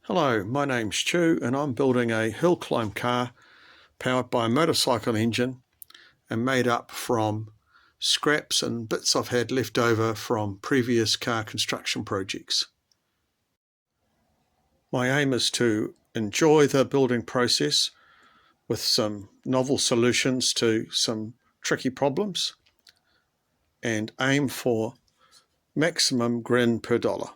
Hello, my name's Stu and I'm building a hill climb car powered by a motorcycle engine and made up from scraps and bits I've had left over from previous car construction projects. My aim is to enjoy the building process with some novel solutions to some tricky problems and aim for maximum grin per dollar.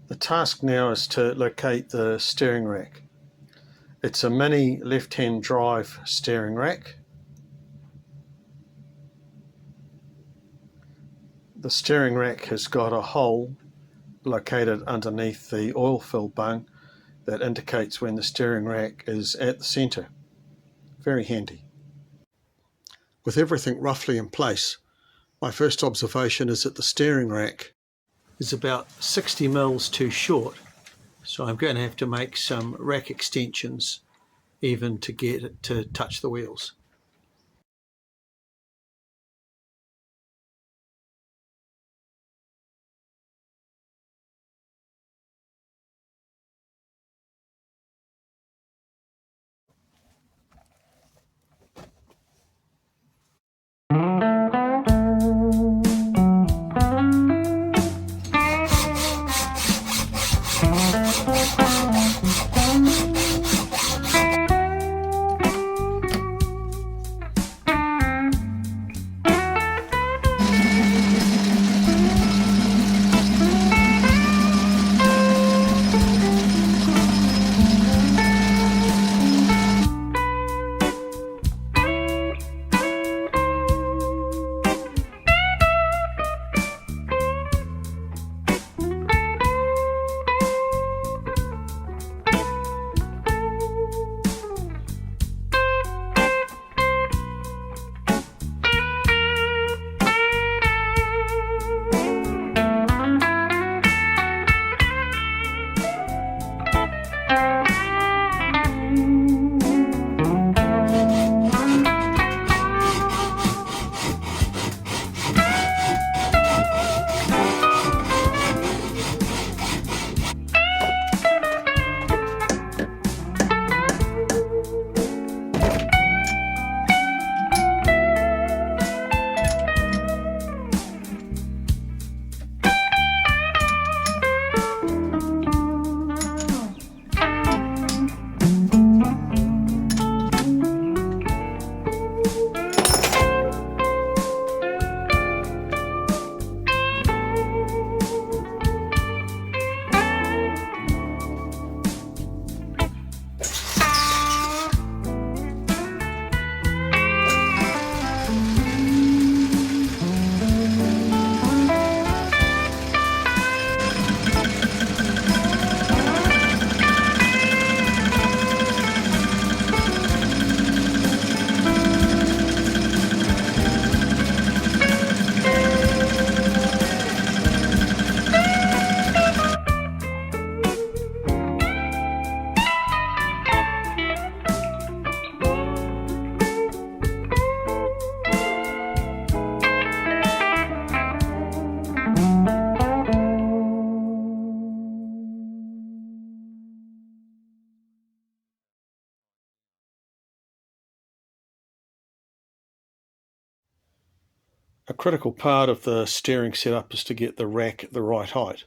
The task now is to locate the steering rack. It's a mini left-hand drive steering rack. The steering rack has got a hole located underneath the oil fill bung that indicates when the steering rack is at the centre. Very handy. With everything roughly in place, my first observation is that the steering rack is about 60 mils too short, so I'm going to have to make some rack extensions even to get it to touch the wheels. A critical part of the steering setup is to get the rack at the right height.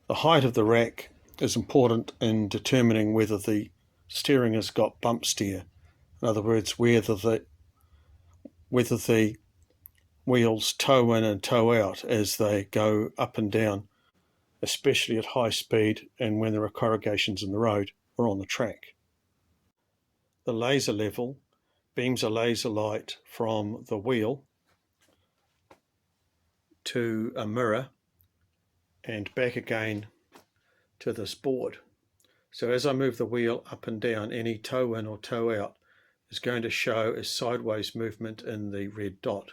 The height of the rack is important in determining whether the steering has got bump steer. In other words, whether the wheels toe in and toe out as they go up and down, especially at high speed and when there are corrugations in the road or on the track. The laser level beams a laser light from the wheel to a mirror and back again to this board. So as I move the wheel up and down, any toe in or toe out is going to show as sideways movement in the red dot.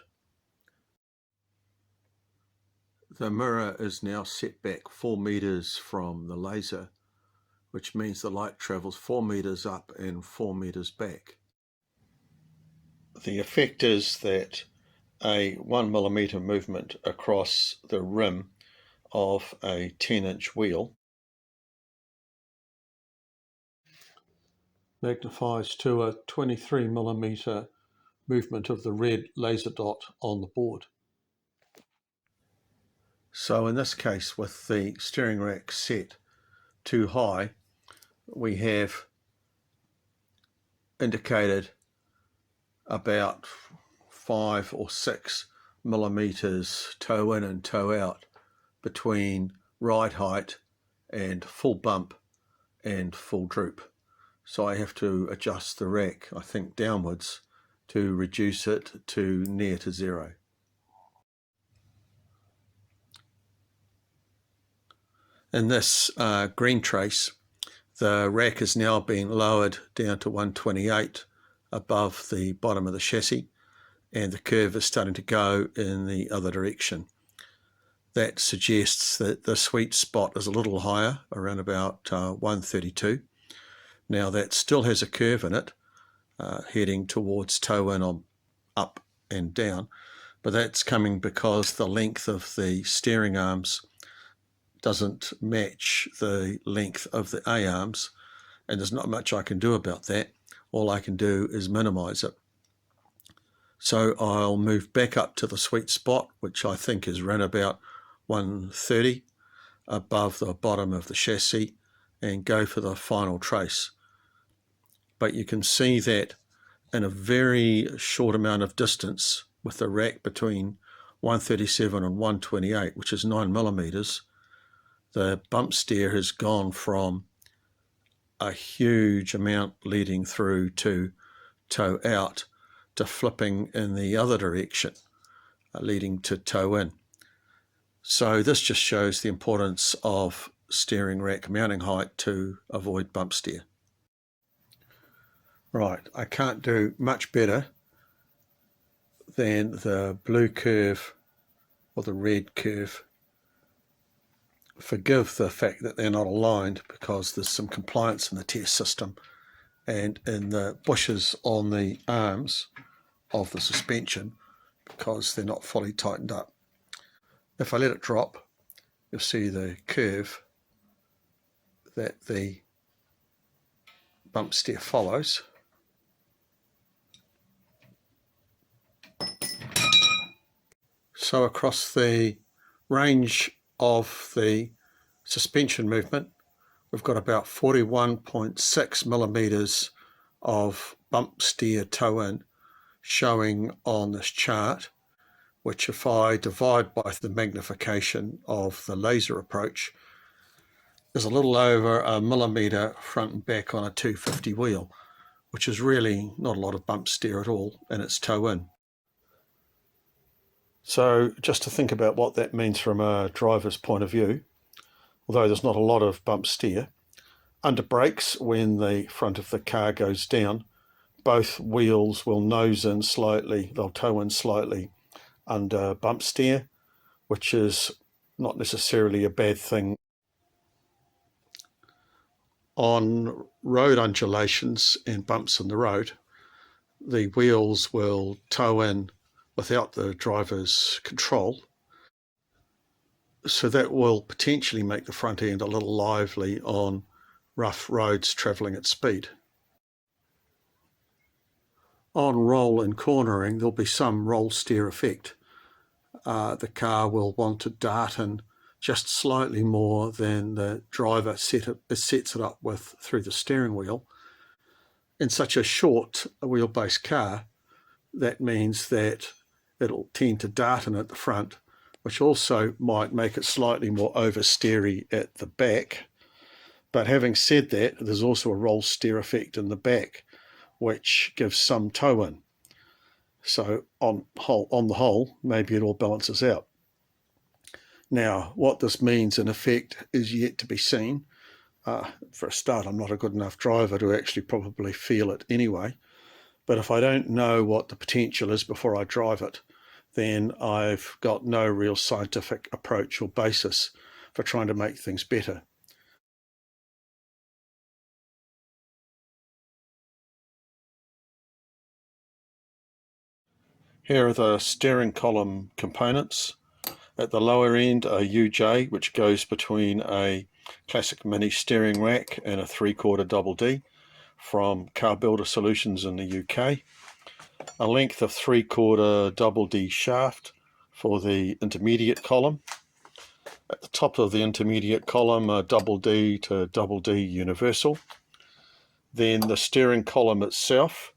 The mirror is now set back 4 meters from the laser, which means the light travels 4 meters up and 4 meters back. The effect is that a 1 millimeter movement across the rim of a 10-inch wheel magnifies to a 23 millimeter movement of the red laser dot on the board. So in this case, with the steering rack set too high, we have indicated about 5 or 6 millimeters toe in and toe out between ride height and full bump and full droop. So I have to adjust the rack, I think, downwards to reduce it to near to zero. In this green trace, the rack has now been lowered down to 128 above the bottom of the chassis, and the curve is starting to go in the other direction. That suggests that the sweet spot is a little higher, around about 132. Now that still has a curve in it, heading towards toe in on up and down, but that's coming because the length of the steering arms doesn't match the length of the A-arms, and there's not much I can do about that. All I can do is minimize it. So I'll move back up to the sweet spot, which I think is around about 130 above the bottom of the chassis, and go for the final trace. But you can see that in a very short amount of distance, with the rack between 137 and 128, which is 9 millimeters, the bump steer has gone from a huge amount leading through to toe out to flipping in the other direction, leading to toe in. So this just shows the importance of steering rack mounting height to avoid bump steer. Right, I can't do much better than the blue curve or the red curve. Forgive the fact that they're not aligned because there's some compliance in the test system and in the bushes on the arms of the suspension because they're not fully tightened up. If I let it drop, you'll see the curve that the bump steer follows. So across the range of the suspension movement, we've got about 41.6 millimeters of bump steer toe in showing on this chart, which if I divide by the magnification of the laser approach, is a little over a millimeter front and back on a 250 wheel, which is really not a lot of bump steer at all, and it's toe in. So just to think about what that means from a driver's point of view, although there's not a lot of bump steer, under brakes, when the front of the car goes down, both wheels will nose in slightly, they'll toe in slightly under bump steer, which is not necessarily a bad thing. On road undulations and bumps in the road, the wheels will toe in without the driver's control, so that will potentially make the front end a little lively on rough roads travelling at speed. On roll and cornering, there'll be some roll steer effect. The car will want to dart in just slightly more than the driver sets it up with through the steering wheel. In such a short wheelbase car, that means that it'll tend to dart in at the front, which also might make it slightly more oversteery at the back. But having said that, there's also a roll steer effect in the back, which gives some toe in. So on the whole, maybe it all balances out. Now, what this means in effect is yet to be seen. For a start, I'm not a good enough driver to actually probably feel it anyway. But if I don't know what the potential is before I drive it, then I've got no real scientific approach or basis for trying to make things better. Here are the steering column components. At the lower end, a UJ, which goes between a classic mini steering rack and a 3/4 double D from Car Builder Solutions in the UK. A length of 3/4 double D shaft for the intermediate column. At the top of the intermediate column, a double D to double D universal. Then the steering column itself,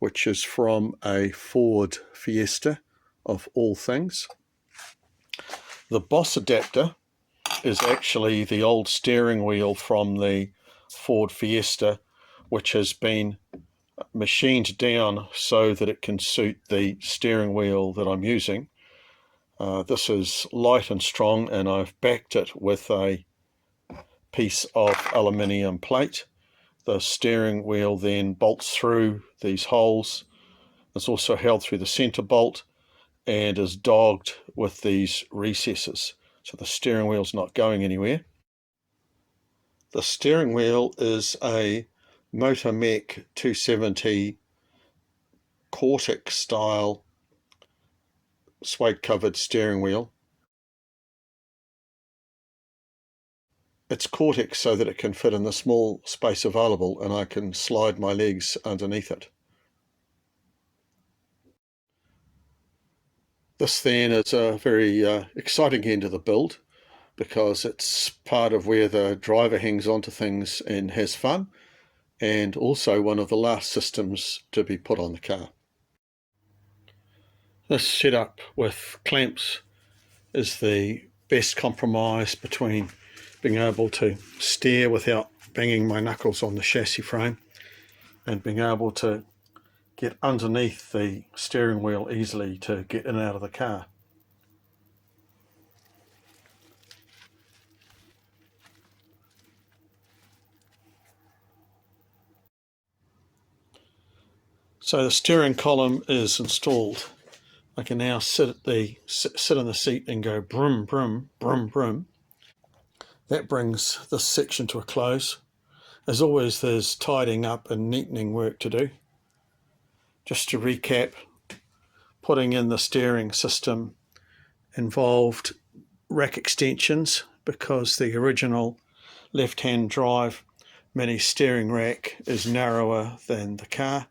which is from a Ford Fiesta of all things. The Boss adapter is actually the old steering wheel from the Ford Fiesta, which has been machined down so that it can suit the steering wheel that I'm using. This is light and strong, and I've backed it with a piece of aluminium plate. The steering wheel then bolts through these holes. It's also held through the center bolt and is dogged with these recesses, so the steering wheel's not going anywhere. The steering wheel is a Motomech 270 Cortex style suede covered steering wheel. It's Cortex so that it can fit in the small space available, and I can slide my legs underneath it. This then is a very exciting end of the build, because it's part of where the driver hangs onto things and has fun, and also one of the last systems to be put on the car. This setup with clamps is the best compromise between being able to steer without banging my knuckles on the chassis frame and being able to get underneath the steering wheel easily to get in and out of the car. So the steering column is installed. I can now sit in the seat and go brum, brum, brum, brum. That brings this section to a close. As always, there's tidying up and neatening work to do. Just to recap, putting in the steering system involved rack extensions, because the original left-hand drive mini steering rack is narrower than the car.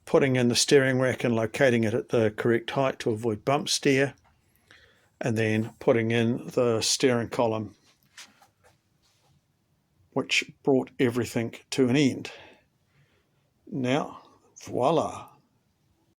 Putting in the steering rack and locating it at the correct height to avoid bump steer, and then putting in the steering column, which brought everything to an end. Now, voila!